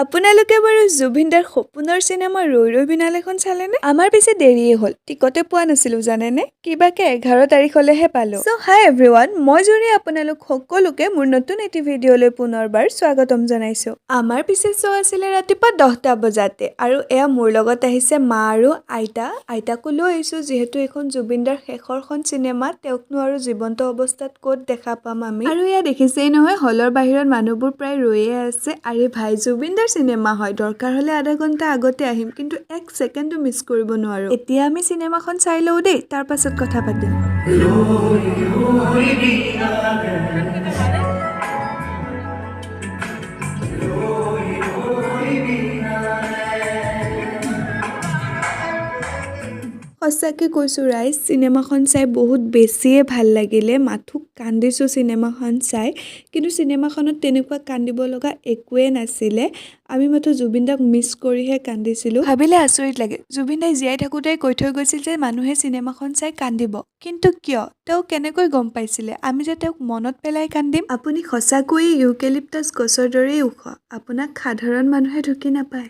আপোনালোকে বাৰু জুবিন দাৰ সপোনৰ চিনেমা ৰৈ ৰৈ বিনালেখন চালেনে? আমাৰ পিছে দেৰিয়ে হ'ল, টিকতে পোৱা নাছিলো জানেনে? কিবাকে 11 তাৰিখলৈহে পালো। চ' হাই এভৰিৱান, মই জুৰি আপোনালোক সকলোকে মোৰ নতুন এটি ভিডিঅ'লৈ পুনৰবাৰ স্বাগতম জনাইছো। আমাৰ পিছে শ্ব' আছিলে ৰাতিপুৱা 10টা বজাতে আৰু এয়া মোৰ লগত আহিছে মা আৰু আইতাকো লৈ আহিছো যিহেতু এইখন জুবিন দাৰ শেষৰখন চিনেমা, তেওঁকনো আৰু জীৱন্ত অৱস্থাত ক'ত দেখা পাম আমি। আৰু এয়া দেখিছেই নহয়, হলৰ বাহিৰত মানুহবোৰ প্ৰায় ৰৈয়ে আছে। আৰে ভাই, জুবিন দাৰ চিনেমা হয়, দৰকাৰ হলে আধা ঘন্টা আগতে আহিম, কিন্তু এক ছেকেণ্ডো মিছ কৰিব নোৱাৰো। এতিয়া আমি চিনেমাখন চাই লওঁ দেই, তাৰ পাছত কথা পাতিম। সঁচাকৈ কৈছোঁ ৰাইজ, চিনেমাখন চাই বহুত বেছিয়ে ভাল লাগিলে। মাথো কান্দিছোঁ চিনেমাখন চাই, কিন্তু চিনেমাখনত তেনেকুৱা কান্দিব লগা একোৱে নাছিলে। আমি মাথো জুবিন দাক মিছ কৰিহে কান্দিছিলোঁ। ভাবিলে আচৰিত লাগে, জুবিন দাই জীয়াই থাকোঁতেই কৈ থৈ গৈছিল যে মানুহে চিনেমাখন চাই কান্দিব, কিন্তু কিয়? তেওঁ কেনেকৈ গম পাইছিলে আমি যে তেওঁক মনত পেলাই কান্দিম? আপুনি সঁচাকৈয়ে ইউকেলিপ্টাছ গছৰ দৰেই ওখ, আপোনাক সাধাৰণ মানুহে ঢুকি নাপায়।